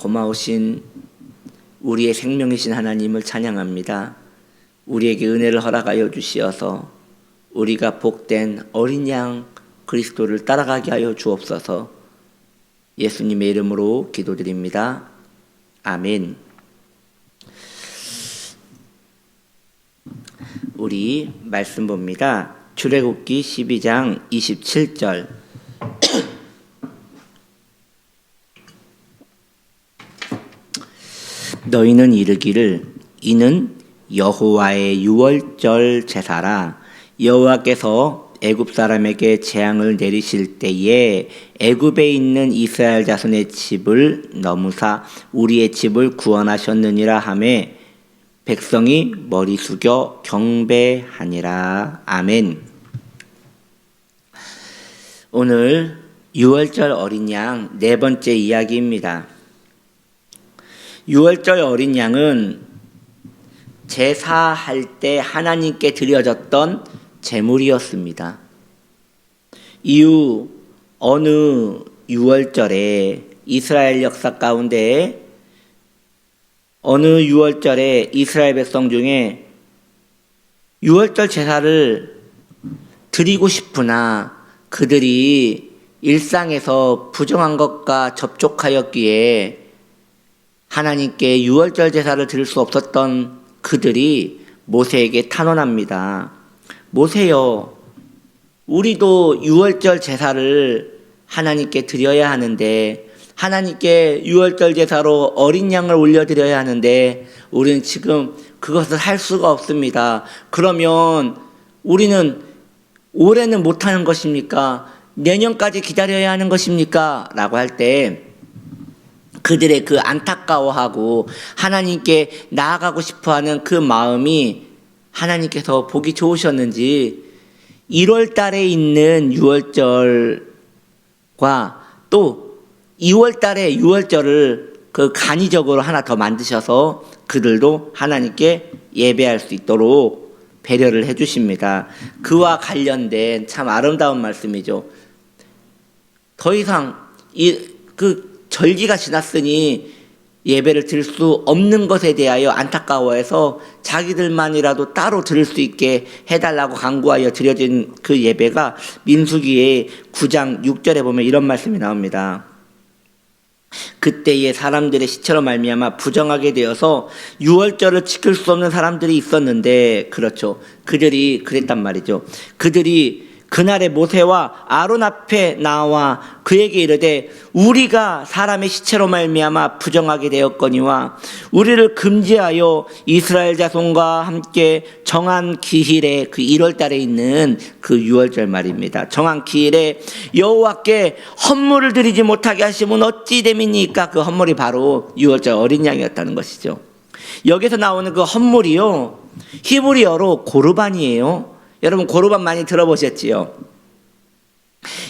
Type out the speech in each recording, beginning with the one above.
고마우신 우리의 생명이신 하나님을 찬양합니다. 우리에게 은혜를 허락하여 주시어서 우리가 복된 어린 양 그리스도를 따라가게 하여 주옵소서. 예수님의 이름으로 기도드립니다. 아멘. 우리 말씀 봅니다. 출애굽기 12장 27절. 너희는 이르기를 이는 여호와의 유월절 제사라. 여호와께서 애굽 사람에게 재앙을 내리실 때에 애굽에 있는 이스라엘 자손의 집을 넘으사 우리의 집을 구원하셨느니라 하매 백성이 머리 숙여 경배하니라. 아멘. 오늘 유월절 어린 양 네 번째 이야기입니다. 유월절 어린 양은 제사할 때 하나님께 드려졌던 제물이었습니다. 이후 어느 유월절에 이스라엘 역사 가운데 어느 유월절에 이스라엘 백성 중에 유월절 제사를 드리고 싶으나 그들이 일상에서 부정한 것과 접촉하였기에 하나님께 유월절 제사를 드릴 수 없었던 그들이 모세에게 탄원합니다. 모세여, 우리도 유월절 제사를 하나님께 드려야 하는데 하나님께 유월절 제사로 어린 양을 올려드려야 하는데 우리는 지금 그것을 할 수가 없습니다. 그러면 우리는 올해는 못하는 것입니까? 내년까지 기다려야 하는 것입니까? 라고 할 때 그들의 그 안타까워하고 하나님께 나아가고 싶어하는 그 마음이 하나님께서 보기 좋으셨는지 1월 달에 있는 유월절과 또 2월 달에 유월절을 그 간이적으로 하나 더 만드셔서 그들도 하나님께 예배할 수 있도록 배려를 해 주십니다. 그와 관련된 참 아름다운 말씀이죠. 더 이상 그 절기가 지났으니 예배를 드릴 수 없는 것에 대하여 안타까워해서 자기들만이라도 따로 드릴 수 있게 해달라고 간구하여 드려진 그 예배가 민수기의 9장 6절에 보면 이런 말씀이 나옵니다. 그때의 사람들의 시체로 말미암아 부정하게 되어서 유월절을 지킬 수 없는 사람들이 있었는데, 그렇죠, 그들이 그랬단 말이죠. 그들이 그날에 모세와 아론 앞에 나와 그에게 이르되 우리가 사람의 시체로 말미암아 부정하게 되었거니와 우리를 금지하여 이스라엘 자손과 함께 정한 기일에, 그 1월 달에 있는 그 유월절 말입니다. 정한 기일에 여호와께 헌물을 드리지 못하게 하시면 어찌 됨이니까? 그 헌물이 바로 유월절 어린 양이었다는 것이죠. 여기서 나오는 그 헌물이요, 히브리어로 고르반이에요. 여러분 고르반 많이 들어보셨지요?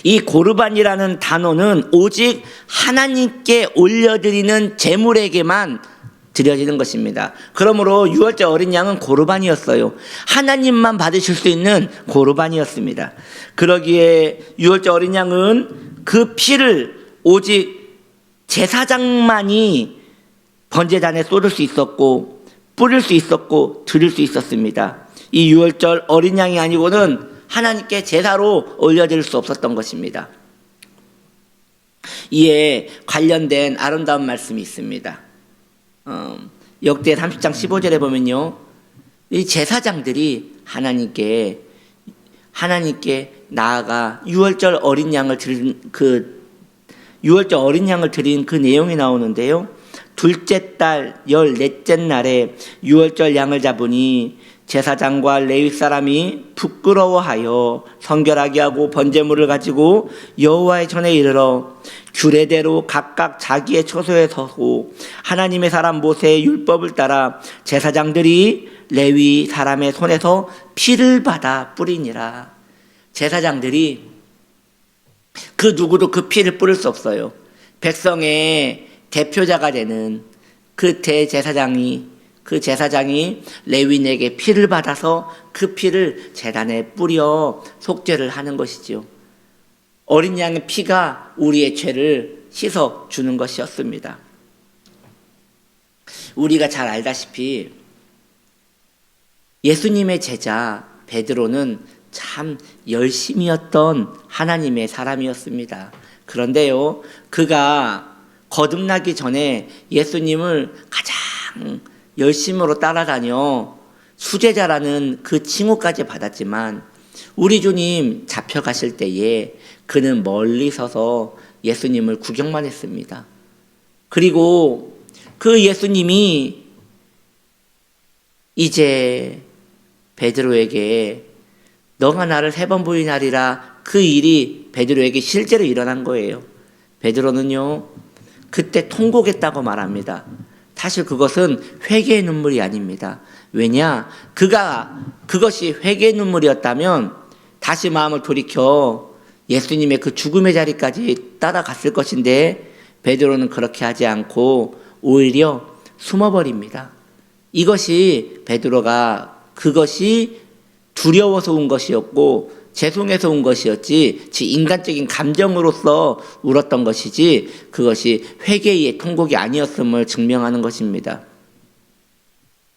이 고르반이라는 단어는 오직 하나님께 올려드리는 제물에게만 드려지는 것입니다. 그러므로 유월절 어린 양은 고르반이었어요. 하나님만 받으실 수 있는 고르반이었습니다. 그러기에 유월절 어린 양은 그 피를 오직 제사장만이 번제단에 쏟을 수 있었고 뿌릴 수 있었고 드릴 수 있었습니다. 이 유월절 어린 양이 아니고는 하나님께 제사로 올려드릴 수 없었던 것입니다. 이에 관련된 아름다운 말씀이 있습니다. 역대 30장 15절에 보면요, 이 제사장들이 하나님께 나아가 유월절 어린 양을 드린 유월절 어린 양을 드린 그 내용이 나오는데요, 둘째 달 14째 날에 유월절 양을 잡으니 제사장과 레위 사람이 부끄러워하여 성결하게 하고 번제물을 가지고 여호와의 전에 이르러 규례대로 각각 자기의 처소에 서고 하나님의 사람 모세의 율법을 따라 제사장들이 레위 사람의 손에서 피를 받아 뿌리니라. 제사장들이 그 누구도 그 피를 뿌릴 수 없어요. 백성의 대표자가 되는 그 제사장이 레위인에게 피를 받아서 그 피를 제단에 뿌려 속죄를 하는 것이지요. 어린 양의 피가 우리의 죄를 씻어 주는 것이었습니다. 우리가 잘 알다시피 예수님의 제자 베드로는 참 열심이었던 하나님의 사람이었습니다. 그런데요, 그가 거듭나기 전에 예수님을 가장 열심으로 따라다녀 수제자라는 그 칭호까지 받았지만 우리 주님 잡혀가실 때에 그는 멀리 서서 예수님을 구경만 했습니다. 그리고 그 예수님이 이제 베드로에게 너가 나를 3번 부인하리라, 그 일이 베드로에게 실제로 일어난 거예요. 베드로는요, 그때 통곡했다고 말합니다. 사실 그것은 회개의 눈물이 아닙니다. 왜냐? 그것이 회개의 눈물이었다면 다시 마음을 돌이켜 예수님의 그 죽음의 자리까지 따라갔을 것인데 베드로는 그렇게 하지 않고 오히려 숨어버립니다. 이것이 베드로가 그것이 두려워서 온 것이었고 죄송해서 온 것이었지 인간적인 감정으로서 울었던 것이지 그것이 회개의 통곡이 아니었음을 증명하는 것입니다.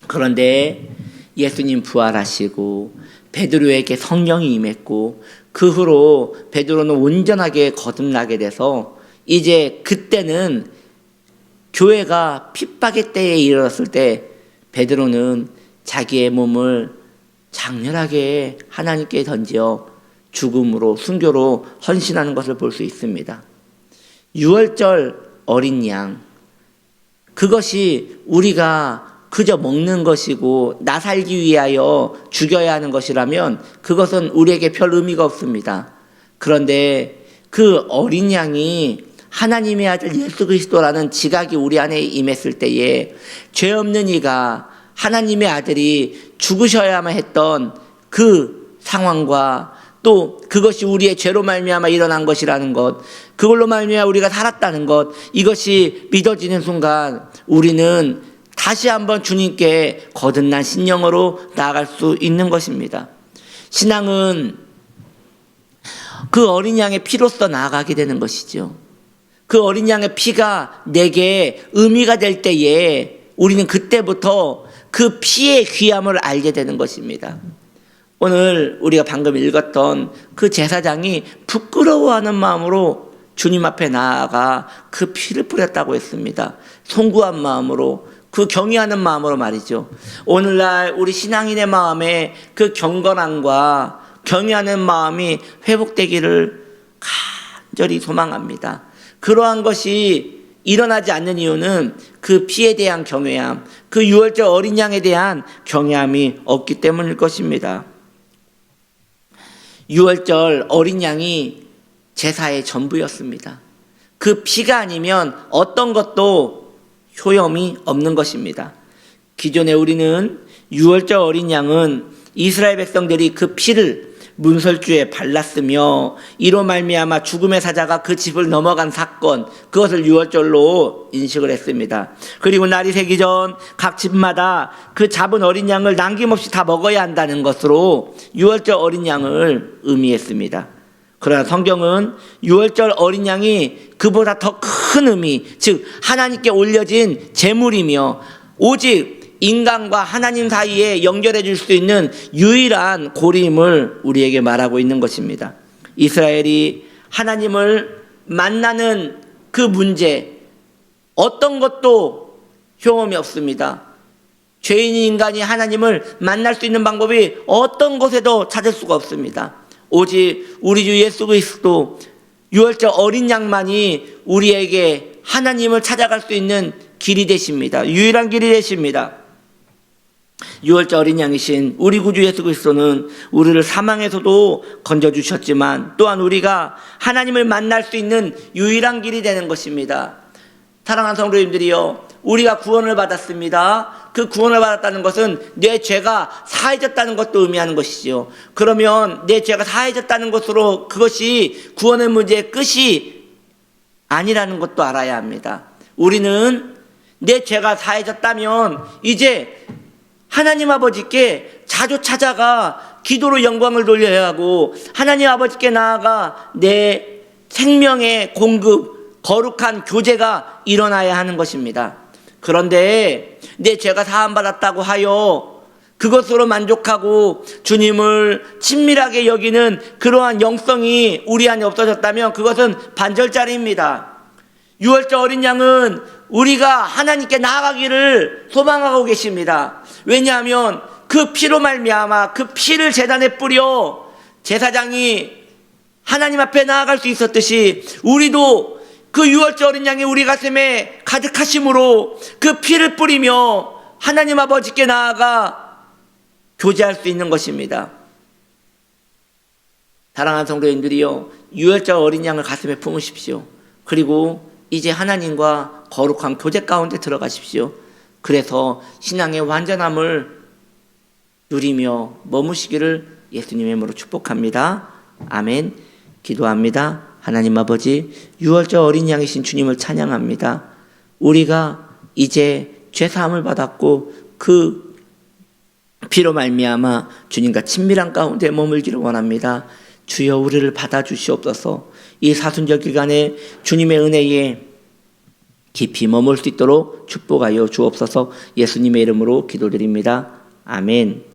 그런데 예수님 부활하시고 베드로에게 성령이 임했고 그 후로 베드로는 온전하게 거듭나게 돼서 이제 그때는 교회가 핍박의 때에 이르렀을 때 베드로는 자기의 몸을 장렬하게 하나님께 던져 죽음으로 순교로 헌신하는 것을 볼 수 있습니다. 유월절 어린 양, 그것이 우리가 그저 먹는 것이고 나 살기 위하여 죽여야 하는 것이라면 그것은 우리에게 별 의미가 없습니다. 그런데 그 어린 양이 하나님의 아들 예수 그리스도라는 지각이 우리 안에 임했을 때에 죄 없는 이가 하나님의 아들이 죽으셔야만 했던 그 상황과 또 그것이 우리의 죄로 말미암아 일어난 것이라는 것, 그걸로 말미암아 우리가 살았다는 것, 이것이 믿어지는 순간 우리는 다시 한번 주님께 거듭난 신령으로 나아갈 수 있는 것입니다. 신앙은 그 어린 양의 피로써 나아가게 되는 것이죠. 그 어린 양의 피가 내게 의미가 될 때에 우리는 그때부터 그 피의 귀함을 알게 되는 것입니다. 오늘 우리가 방금 읽었던 그 제사장이 부끄러워하는 마음으로 주님 앞에 나아가 그 피를 뿌렸다고 했습니다. 송구한 마음으로, 그 경외하는 마음으로 말이죠. 오늘날 우리 신앙인의 마음에 그 경건함과 경외하는 마음이 회복되기를 간절히 소망합니다. 그러한 것이 일어나지 않는 이유는 그 피에 대한 경외함, 그 유월절 어린 양에 대한 경외함이 없기 때문일 것입니다. 유월절 어린 양이 제사의 전부였습니다. 그 피가 아니면 어떤 것도 효험이 없는 것입니다. 기존에 우리는 유월절 어린 양은 이스라엘 백성들이 그 피를 문설주에 발랐으며 이로 말미암아 죽음의 사자가 그 집을 넘어간 사건, 그것을 유월절로 인식을 했습니다. 그리고 날이 새기 전 각 집마다 그 잡은 어린 양을 남김없이 다 먹어야 한다는 것으로 유월절 어린 양을 의미했습니다. 그러나 성경은 유월절 어린 양이 그보다 더 큰 의미, 즉 하나님께 올려진 제물이며 오직 인간과 하나님 사이에 연결해 줄 수 있는 유일한 고리임을 우리에게 말하고 있는 것입니다. 이스라엘이 하나님을 만나는 그 문제, 어떤 것도 효험이 없습니다. 죄인인 인간이 하나님을 만날 수 있는 방법이 어떤 곳에도 찾을 수가 없습니다. 오직 우리 주 예수 그리스도 유월절 어린 양만이 우리에게 하나님을 찾아갈 수 있는 길이 되십니다. 유일한 길이 되십니다. 유월절 어린 양이신 우리 구주 예수 그리스도는 우리를 사망에서도 건져주셨지만 또한 우리가 하나님을 만날 수 있는 유일한 길이 되는 것입니다. 사랑하는 성도님들이요, 우리가 구원을 받았습니다. 그 구원을 받았다는 것은 내 죄가 사해졌다는 것도 의미하는 것이죠. 그러면 내 죄가 사해졌다는 것으로 그것이 구원의 문제의 끝이 아니라는 것도 알아야 합니다. 우리는 내 죄가 사해졌다면 이제 하나님 아버지께 자주 찾아가 기도로 영광을 돌려야 하고 하나님 아버지께 나아가 내 생명의 공급, 거룩한 교제가 일어나야 하는 것입니다. 그런데 내 죄가 사함받았다고 하여 그것으로 만족하고 주님을 친밀하게 여기는 그러한 영성이 우리 안에 없어졌다면 그것은 반절짜리입니다. 유월절 어린 양은 우리가 하나님께 나아가기를 소망하고 계십니다. 왜냐하면 그 피로 말미암아 그 피를 제단에 뿌려 제사장이 하나님 앞에 나아갈 수 있었듯이 우리도 그 유월절 어린 양이 우리 가슴에 가득하심으로 그 피를 뿌리며 하나님 아버지께 나아가 교제할 수 있는 것입니다. 사랑하는 성도님들이요, 유월절 어린 양을 가슴에 품으십시오. 그리고 이제 하나님과 거룩한 교제 가운데 들어가십시오. 그래서 신앙의 완전함을 누리며 머무시기를 예수님의 이름으로 축복합니다. 아멘. 기도합니다. 하나님 아버지, 유월절 어린 양이신 주님을 찬양합니다. 우리가 이제 죄사함을 받았고 그 피로 말미암아 주님과 친밀한 가운데 머물기를 원합니다. 주여 우리를 받아주시옵소서. 이 사순절 기간에 주님의 은혜에 깊이 머물 수 있도록 축복하여 주옵소서. 예수님의 이름으로 기도드립니다. 아멘.